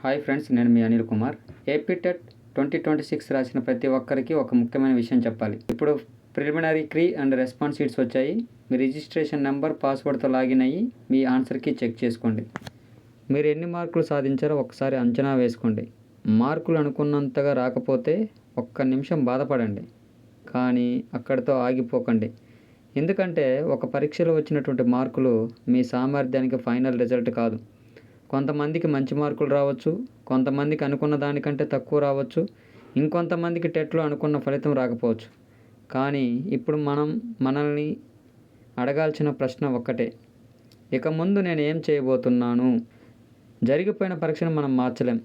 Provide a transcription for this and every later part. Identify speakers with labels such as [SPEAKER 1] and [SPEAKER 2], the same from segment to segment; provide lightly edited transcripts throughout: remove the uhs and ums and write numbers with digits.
[SPEAKER 1] Hi friends, నేను మీ Anil Kumar. AP TET 2026 రాసిన ప్రతి ఒక్కరికి ఒక ముఖ్యమైన విషయం చెప్పాలి. ఇప్పుడు ప్రిలిమినరీ క్రీ అండ్ రెస్పాన్స్ షీట్స్ వచ్చాయి. మీ రిజిస్ట్రేషన్ నెంబర్, పాస్వర్డ్తో లాగిన్ అయ్యి మీ ఆన్సర్కి చెక్ చేసుకోండి. మీరు ఎన్ని మార్కులు సాధించారో ఒకసారి అంచనా వేసుకోండి. మార్కులు అనుకున్నంతగా రాకపోతే ఒక్క నిమిషం బాధపడండి, కానీ అక్కడితో ఆగిపోకండి. ఎందుకంటే ఒక పరీక్షలో వచ్చినటువంటి మార్కులు మీ సామర్థ్యానికి ఫైనల్ రిజల్ట్ కాదు. కొంతమందికి మంచి మార్కులు రావచ్చు, కొంతమందికి అనుకున్న దానికంటే తక్కువ రావచ్చు, ఇంకొంతమందికి టెట్లో అనుకున్న ఫలితం రాకపోవచ్చు. కానీ ఇప్పుడు మనల్ని అడగాల్సిన ప్రశ్న ఒక్కటే: ఇక ముందు నేను ఏం చేయబోతున్నాను? జరిగిపోయిన పరీక్షను మనం మార్చలేం,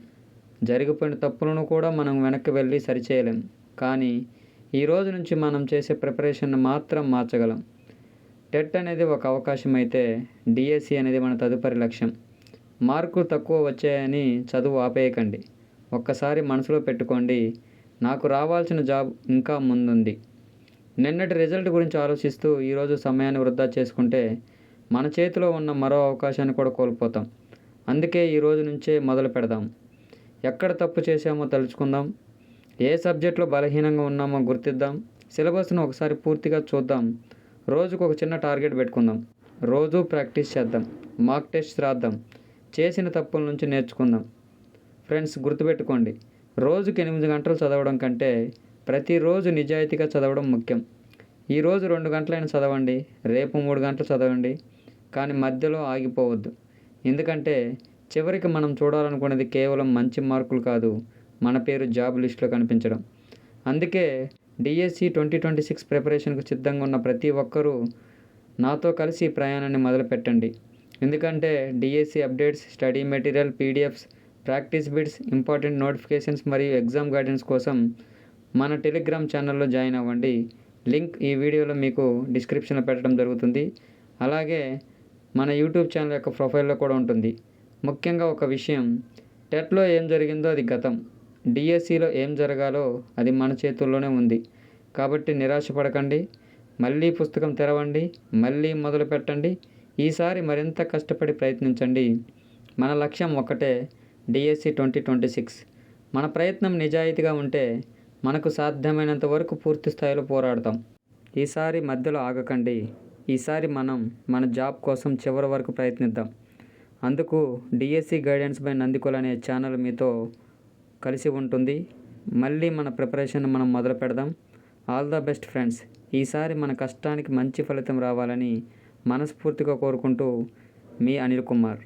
[SPEAKER 1] జరిగిపోయిన తప్పులను కూడా మనం వెనక్కి వెళ్ళి సరిచేయలేం. కానీ ఈ రోజు నుంచి మనం చేసే ప్రిపరేషన్ని మాత్రం మార్చగలం. టెట్ అనేది ఒక అవకాశం అయితే, డిఎస్సి అనేది మన తదుపరి లక్ష్యం. మార్కులు తక్కువ వచ్చాయని చదువు ఆపేయకండి. ఒక్కసారి మనసులో పెట్టుకోండి, నాకు రావాల్సిన జాబ్ ఇంకా ముందుంది. నిన్నటి రిజల్ట్ గురించి ఆలోచిస్తూ ఈరోజు సమయాన్ని వృధా చేసుకుంటే మన చేతిలో ఉన్న మరో అవకాశాన్ని కూడా కోల్పోతాం. అందుకే ఈ రోజు నుంచే మొదలు పెడదాం. ఎక్కడ తప్పు చేశామో తెలుసుకుందాం, ఏ సబ్జెక్టులో బలహీనంగా ఉన్నామో గుర్తిద్దాం, సిలబస్ను ఒకసారి పూర్తిగా చూద్దాం. రోజుకు ఒక చిన్న టార్గెట్ పెట్టుకుందాం, రోజు ప్రాక్టీస్ చేద్దాం, మాక్ టెస్ట్ రాద్దాం, చేసిన తప్పుల నుంచి నేర్చుకుందాం. ఫ్రెండ్స్, గుర్తుపెట్టుకోండి, రోజుకి 8 గంటలు చదవడం కంటే ప్రతిరోజు నిజాయితీగా చదవడం ముఖ్యం. ఈరోజు 2 గంటలైనా చదవండి, రేపు 3 గంటలు చదవండి, కానీ మధ్యలో ఆగిపోవద్దు. ఎందుకంటే చివరికి మనం చూడాలనుకునేది కేవలం మంచి మార్కులు కాదు, మన పేరు జాబ్ లిస్టులో కనిపించడం. అందుకే డిఎస్సి 2026 ప్రిపరేషన్కు సిద్ధంగా ఉన్న ప్రతి ఒక్కరూ నాతో కలిసి ఈ ప్రయాణాన్ని మొదలుపెట్టండి. ఎందుకంటే DSC updates, study material, PDFs, practice bits, important notifications మరియు ఎగ్జామ్ గైడెన్స్ కోసం మన టెలిగ్రామ్ ఛానల్లో జాయిన్ అవ్వండి. లింక్ ఈ వీడియోలో మీకు డిస్క్రిప్షన్లో పెట్టడం జరుగుతుంది. అలాగే మన యూట్యూబ్ ఛానల్ యొక్క ప్రొఫైల్లో కూడా ఉంటుంది. ముఖ్యంగా ఒక విషయం, టెట్లో ఏం జరిగిందో అది గతం, డిఎస్సిలో ఏం జరగాలో అది మన చేతుల్లోనే ఉంది. కాబట్టి నిరాశపడకండి, మళ్ళీ పుస్తకం తెరవండి, మళ్ళీ మొదలు పెట్టండి. ఈసారి మరింత కష్టపడి ప్రయత్నించండి. మన లక్ష్యం ఒక్కటే, డిఎస్సి 2026. మన ప్రయత్నం నిజాయితీగా ఉంటే మనకు సాధ్యమైనంత వరకు పూర్తి స్థాయిలో పోరాడతాం. ఈసారి మధ్యలో ఆగకండి. ఈసారి మనం మన జాబ్ కోసం చివరి వరకు ప్రయత్నిద్దాం. అందుకు డిఎస్సి గైడెన్స్ బై నందికుల్ అనే ఛానల్ మీతో కలిసి ఉంటుంది. మళ్ళీ మన ప్రిపరేషన్ మనం మొదలు పెడదాం. All the best friends. ఈసారి మన కష్టానికి మంచి ఫలితం రావాలని మనస్ఫూర్తిగా కోరుకుంటూ మీ అనిల్ కుమార్.